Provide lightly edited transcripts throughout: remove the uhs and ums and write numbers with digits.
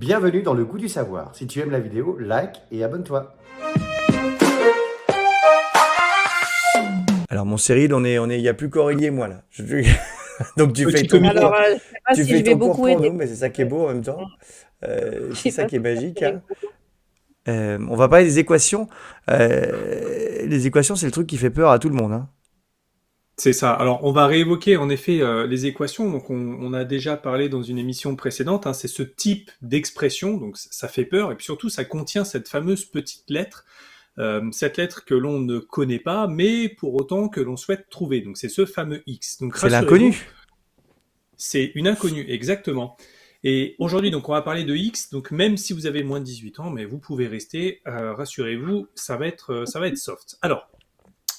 Bienvenue dans le goût du savoir. Si tu aimes la vidéo, like et abonne-toi. Alors mon Cyril, il y a plus qu'Aurélie et moi là. Donc tu fais Petit ton comité. cours, Alors, je sais pas tu si fais je vais ton cours beaucoup pour aider. nous, mais c'est ça qui est beau en même temps. Je C'est sais ça pas qui est si ça magique, va hein. aider beaucoup. On va parler des équations. Les équations, c'est le truc qui fait peur à tout le monde, hein. C'est ça. Alors, on va réévoquer en effet les équations. Donc, on a déjà parlé dans une émission précédente. C'est ce type d'expression. Donc, ça fait peur. Et puis surtout, ça contient cette fameuse petite lettre. Cette lettre que l'on ne connaît pas, mais pour autant que l'on souhaite trouver. Donc, c'est ce fameux X. Donc, C'est rassurez-vous, l'inconnu. c'est une inconnue, exactement. Et aujourd'hui, donc, on va parler de X. Donc, même si vous avez moins de 18 ans, mais vous pouvez rester. Rassurez-vous, ça va être soft. Alors,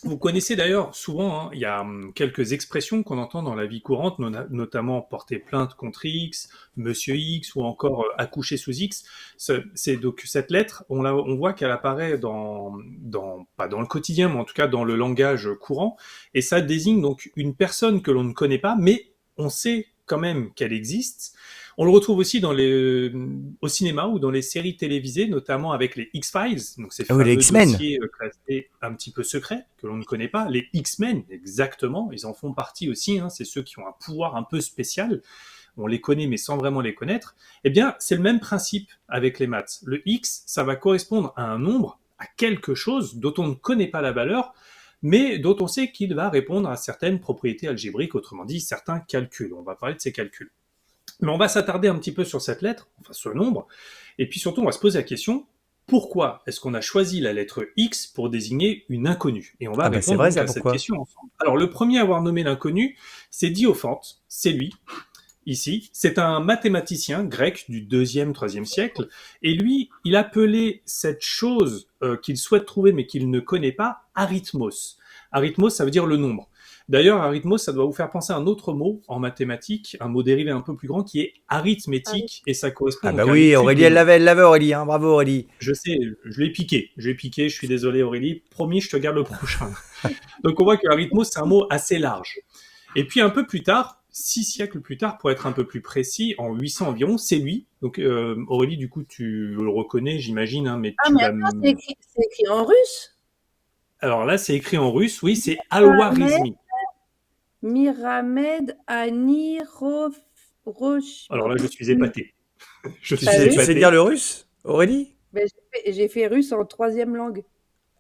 vous connaissez d'ailleurs souvent, il y a quelques expressions qu'on entend dans la vie courante, notamment porter plainte contre X, Monsieur X ou encore accoucher sous X. C'est donc cette lettre, on voit qu'elle apparaît pas dans le quotidien, mais en tout cas dans le langage courant, et ça désigne donc une personne que l'on ne connaît pas, mais on sait quand même qu'elle existe. On le retrouve aussi au cinéma ou dans les séries télévisées, notamment avec les X-Files, donc ces Ah oui, les fameux X-Men. dossiers classés un petit peu secrets que l'on ne connaît pas. Les X-Men, exactement, ils en font partie aussi. C'est ceux qui ont un pouvoir un peu spécial. On les connaît, mais sans vraiment les connaître. Eh bien, c'est le même principe avec les maths. Le X, ça va correspondre à un nombre, à quelque chose dont on ne connaît pas la valeur, mais dont on sait qu'il va répondre à certaines propriétés algébriques, autrement dit, certains calculs. On va parler de ces calculs. Mais on va s'attarder un petit peu sur cette lettre, enfin ce nombre, et puis surtout on va se poser la question, pourquoi est-ce qu'on a choisi la lettre X pour désigner une inconnue? Et on va Ah bah c'est répondre vrai donc ça, à cette pourquoi? question ensemble. Alors le premier à avoir nommé l'inconnu, c'est Diophante, c'est lui, ici. C'est un mathématicien grec du 2e, 3e siècle, et lui, il appelait cette chose qu'il souhaite trouver mais qu'il ne connaît pas, arithmos. Arithmos, ça veut dire le nombre. D'ailleurs, arithmos, ça doit vous faire penser à un autre mot en mathématiques, un mot dérivé un peu plus grand qui est arithmétique, et ça correspond Ah donc bah à oui, l'étude Aurélie, des nombres. elle l'avait Aurélie, hein. Bravo Aurélie. Je sais, je l'ai piqué, je suis désolé Aurélie, promis, je te garde le prochain. Donc on voit que arithmos, c'est un mot assez large. Et puis un peu plus tard, 6 siècles plus tard, pour être un peu plus précis, en 800 environ, c'est lui. Donc Aurélie, du coup, tu le reconnais, j'imagine, mais Ah, tu mais vas... attends, c'est écrit en russe? Alors là, c'est écrit en russe, oui, c'est Miramed, Al-Khwarizmi. Miramed Alors là, je suis Hmm. épaté. Je Tu T'as suis sais, vu? tu sais dire épaté. le russe, Aurélie? Ben, j'ai fait russe en 3e langue.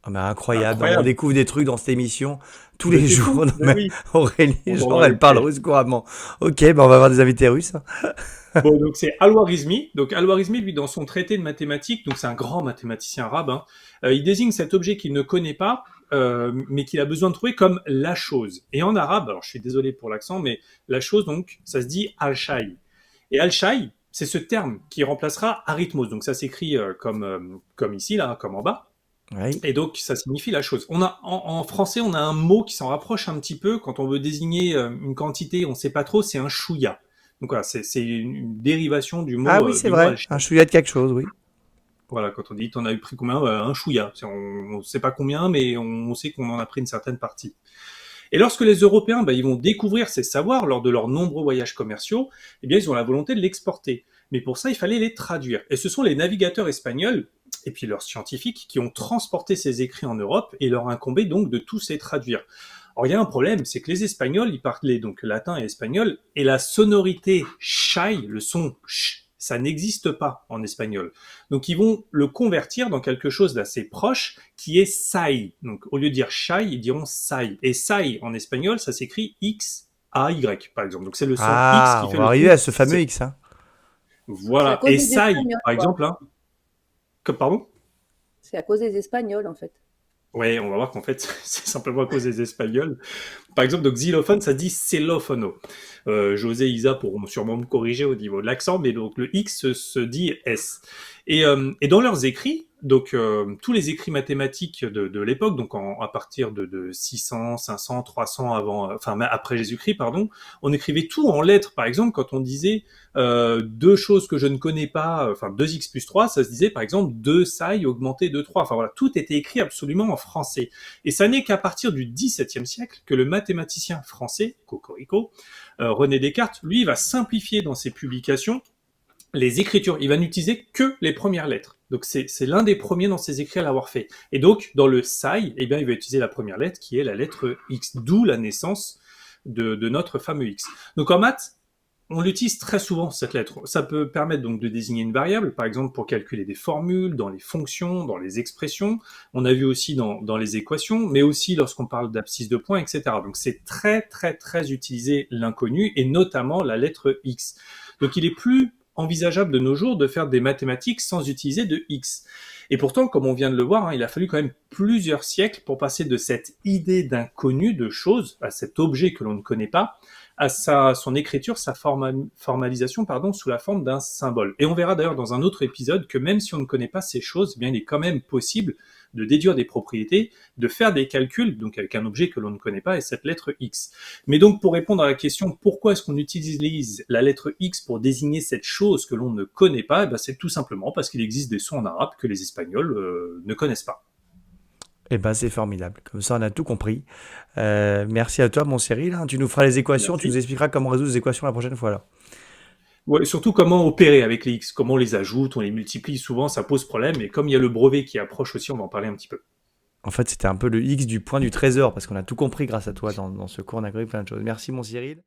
Ah mais incroyable, on Incroyable. découvre des trucs dans cette émission tous Mais les c'est jours. fou, Non, mais mais oui. Aurélie, On genre tendra elle les parle pièges. russe couramment. Ok, bah on va avoir des invités russes, hein. Bon, donc c'est Al-Khwarizmi. Donc Al-Khwarizmi, lui, dans son traité de mathématiques, donc c'est un grand mathématicien arabe, il désigne cet objet qu'il ne connaît pas, mais qu'il a besoin de trouver comme la chose. Et en arabe, alors je suis désolé pour l'accent, mais la chose, donc, ça se dit Al-Shay. Et Al-Shay, c'est ce terme qui remplacera arithmos. Donc ça s'écrit comme ici, là, comme en bas. Oui. Et donc, ça signifie la chose. En français, on a un mot qui s'en rapproche un petit peu. Quand on veut désigner une quantité, on ne sait pas trop, c'est un chouïa. Donc voilà, c'est une dérivation du Ah mot, oui, euh, c'est du mot vrai, un alchimie. chouïa de quelque chose, oui. Voilà, quand on dit t'en as pris combien, un chouïa. On ne sait pas combien, mais on sait qu'on en a pris une certaine partie. Et lorsque les Européens ils vont découvrir ces savoirs lors de leurs nombreux voyages commerciaux, eh bien, ils ont la volonté de l'exporter. Mais pour ça, il fallait les traduire. Et ce sont les navigateurs espagnols et puis leurs scientifiques qui ont transporté ces écrits en Europe et leur incombait donc de tous les traduire. Or, il y a un problème, c'est que les Espagnols, ils parlaient donc latin et espagnol, et la sonorité shy, le son sh, ça n'existe pas en espagnol. Donc, ils vont le convertir dans quelque chose d'assez proche, qui est sai. Donc, au lieu de dire shy, ils diront sai. Et sai, en espagnol, ça s'écrit X-A-Y, par exemple. Donc, c'est le son X Ah, qui on fait va le arriver son. à ce fameux X, hein. C'est à Voilà. cause Et des sai, Espagnols, par quoi. exemple, pardon? C'est à cause des Espagnols, en fait. Ouais, on va voir qu'en fait, c'est simplement à cause des Espagnols. Par exemple, donc xylophone, ça dit xylophono. José et Isa pourront sûrement me corriger au niveau de l'accent, mais donc le X se dit S. Et dans leurs écrits, donc tous les écrits mathématiques de l'époque, donc à partir de 600, 500, 300 après Jésus-Christ, pardon, on écrivait tout en lettres. Par exemple, quand on disait deux choses que je ne connais pas, enfin 2x plus 3, ça se disait par exemple 2 sai augmenté de 3. Enfin voilà, tout était écrit absolument en français. Et ça n'est qu'à partir du XVIIe siècle que le mathématicien français, Cocorico, René Descartes, lui, va simplifier dans ses publications les écritures. Il va n'utiliser que les premières lettres. Donc c'est l'un des premiers dans ses écrits à l'avoir fait. Et donc dans le SAI, eh bien, il va utiliser la première lettre qui est la lettre X, d'où la naissance de notre fameux X. Donc en maths, on l'utilise très souvent, cette lettre. Ça peut permettre donc de désigner une variable, par exemple pour calculer des formules, dans les fonctions, dans les expressions. On a vu aussi dans les équations, mais aussi lorsqu'on parle d'abscisse de points, etc. Donc c'est très, très, très utilisé l'inconnu, et notamment la lettre X. Donc il est plus envisageable de nos jours de faire des mathématiques sans utiliser de X. Et pourtant, comme on vient de le voir, hein, il a fallu quand même plusieurs siècles pour passer de cette idée d'inconnu, de chose, à cet objet que l'on ne connaît pas, à son écriture, sa formalisation, sous la forme d'un symbole. Et on verra d'ailleurs dans un autre épisode que même si on ne connaît pas ces choses, eh bien, il est quand même possible de déduire des propriétés, de faire des calculs, donc avec un objet que l'on ne connaît pas, et cette lettre X. Mais donc, pour répondre à la question pourquoi est-ce qu'on utilise la lettre X pour désigner cette chose que l'on ne connaît pas, eh bien, c'est tout simplement parce qu'il existe des sons en arabe que les Espagnols ne connaissent pas. Eh ben, c'est formidable. Comme ça, on a tout compris. Merci à toi, mon Cyril, hein. Tu nous feras les équations, tu nous Merci. expliqueras comment résoudre les équations la prochaine fois, là. Ouais, surtout comment opérer avec les X, comment on les ajoute, on les multiplie, souvent ça pose problème, et comme il y a le brevet qui approche aussi, on va en parler un petit peu. En fait, c'était un peu le X du point du trésor, parce qu'on a tout compris grâce à toi dans ce cours. On a compris plein de choses. Merci, mon Cyril.